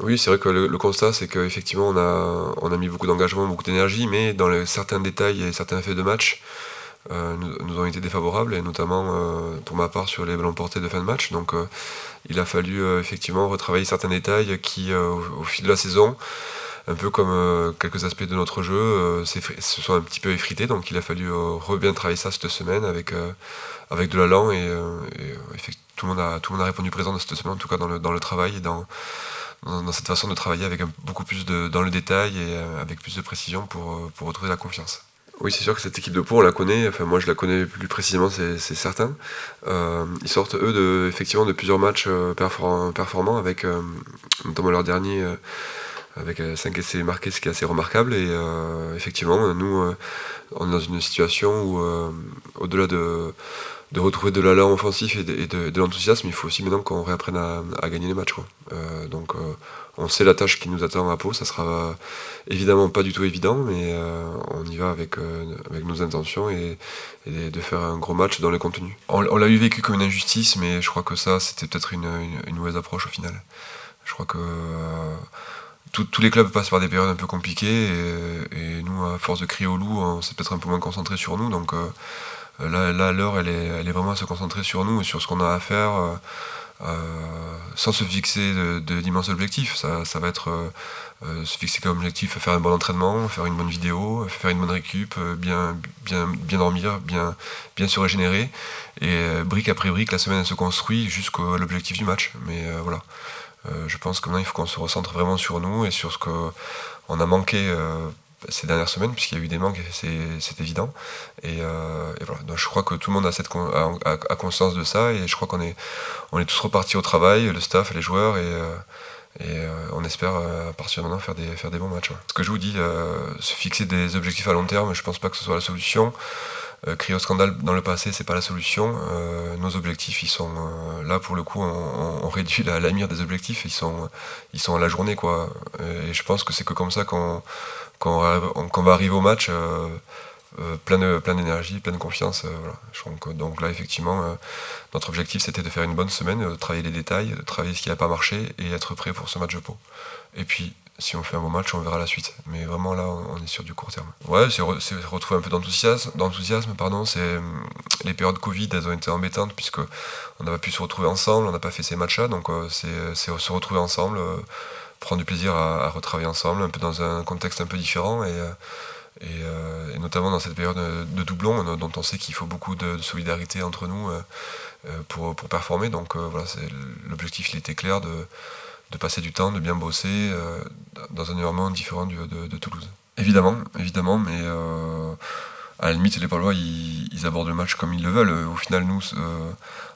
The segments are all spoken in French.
Oui, c'est vrai que le constat, c'est qu'effectivement, on a mis beaucoup d'engagement, beaucoup d'énergie, mais dans certains détails et certains faits de match, nous ont été défavorables, et notamment, pour ma part, sur les ballons portés de fin de match. Donc, il a fallu effectivement retravailler certains détails qui, au fil de la saison, un peu comme quelques aspects de notre jeu, se sont un petit peu effrités. Donc, il a fallu bien travailler ça cette semaine avec de l'allant, tout le monde a répondu présent de cette semaine, en tout cas dans le travail et dans cette façon de travailler avec beaucoup plus dans le détail et avec plus de précision pour retrouver la confiance. Oui, c'est sûr que cette équipe de Pau, on la connaît, enfin moi je la connais plus précisément, c'est certain. Ils sortent eux effectivement de plusieurs matchs performants, avec notamment leur dernier avec 5 essais marqués, ce qui est assez remarquable. Et effectivement, nous, on est dans une situation où, au-delà de retrouver de l'allant offensif et de l'enthousiasme, il faut aussi maintenant qu'on réapprenne à gagner les matchs, quoi. On sait la tâche qui nous attend à Pau, ça sera évidemment pas du tout évident, mais on y va avec nos intentions et de faire un gros match dans le contenu. On l'a eu vécu comme une injustice, mais je crois que ça, c'était peut-être une mauvaise approche au final. Je crois que tous les clubs passent par des périodes un peu compliquées, et nous, à force de crier au loup, on s'est peut-être un peu moins concentré sur nous. Donc là, l'heure, elle est vraiment à se concentrer sur nous et sur ce qu'on a à faire, sans se fixer d'immenses objectifs. Ça va être se fixer comme objectif, faire un bon entraînement, faire une bonne vidéo, faire une bonne récup, bien dormir, bien se régénérer. Et brique après brique, la semaine elle se construit jusqu'à l'objectif du match. Mais voilà. Je pense que maintenant il faut qu'on se recentre vraiment sur nous et sur ce qu'on a manqué ces dernières semaines, puisqu'il y a eu des manques, c'est évident. Et voilà. Donc je crois que tout le monde a conscience de ça, et je crois qu'on est tous repartis au travail, le staff, les joueurs, et on espère à partir de maintenant faire des bons matchs. Ouais. Ce que je vous dis, se fixer des objectifs à long terme, je pense pas que ce soit la solution. Crier au scandale dans le passé, c'est pas la solution. Nos objectifs, ils sont là pour le coup, on réduit la mire des objectifs, ils sont à la journée, quoi. Et je pense que c'est que comme ça qu'on va arriver au match plein d'énergie, pleine de confiance. Voilà. Donc là, effectivement, notre objectif, c'était de faire une bonne semaine, de travailler les détails, de travailler ce qui n'a pas marché et être prêt pour ce match de Pau. Et puis, si on fait un bon match, on verra la suite. Mais vraiment, là, on est sur du court terme. Ouais, c'est retrouver un peu d'enthousiasme, pardon. Les périodes Covid, elles ont été embêtantes, puisque on n'a pas pu se retrouver ensemble, on n'a pas fait ces matchs-là. Donc, c'est se retrouver ensemble, prendre du plaisir à retravailler ensemble, un peu dans un contexte un peu différent, et notamment dans cette période de doublon, dont on sait qu'il faut beaucoup de solidarité entre nous pour performer. Donc voilà, l'objectif, il était clair, de passer du temps, de bien bosser dans un environnement différent de Toulouse. Évidemment, mais à la limite, les Palois, ils abordent le match comme ils le veulent. Au final, nous,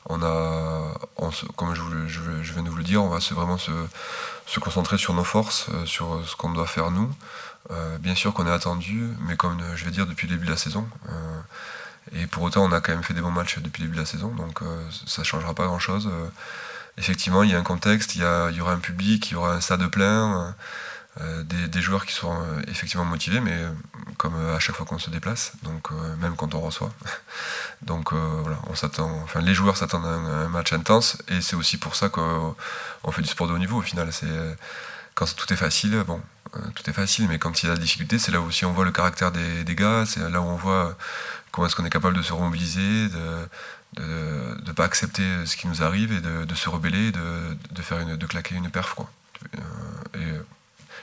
comme je viens de vous le dire, on va vraiment se concentrer sur nos forces, sur ce qu'on doit faire nous. Bien sûr qu'on est attendu, mais comme je vais dire depuis le début de la saison. Et pour autant, on a quand même fait des bons matchs depuis le début de la saison, donc ça ne changera pas grand-chose. Effectivement, il y a un contexte, il y aura un public, il y aura un stade plein, des joueurs qui seront effectivement motivés, mais comme à chaque fois qu'on se déplace, donc même quand on reçoit. Donc voilà, les joueurs s'attendent à un match intense, et c'est aussi pour ça qu'on fait du sport de haut niveau au final. Quand tout est facile, tout est facile, mais quand il y a la difficulté, c'est là où aussi on voit le caractère des gars, c'est là où on voit comment est-ce qu'on est capable de se remobiliser, de ne pas accepter ce qui nous arrive, et de se rebeller, de claquer une perf, quoi. Et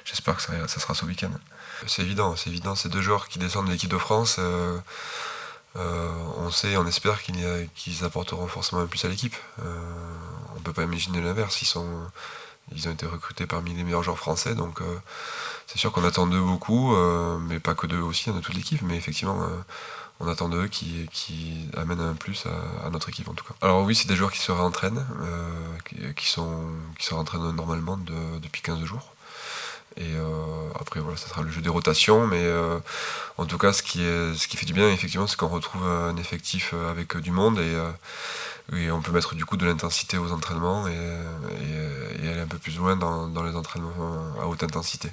j'espère que ça sera ce week-end. C'est évident, ces deux joueurs qui descendent de l'équipe de France, on espère qu'ils apporteront forcément un plus à l'équipe. On ne peut pas imaginer l'inverse, ils ont été recrutés parmi les meilleurs joueurs français, donc c'est sûr qu'on attend d'eux beaucoup, mais pas que d'eux aussi, de toute l'équipe, mais effectivement on attend d'eux qui amènent un plus à notre équipe, en tout cas. Alors oui, c'est des joueurs qui se réentraînent, qui se réentraînent normalement depuis 15 jours. Et après voilà, ça sera le jeu des rotations, mais en tout cas ce qui fait du bien, effectivement, c'est qu'on retrouve un effectif avec du monde, et on peut mettre du coup de l'intensité aux entraînements, et aller un peu plus loin dans les entraînements à haute intensité.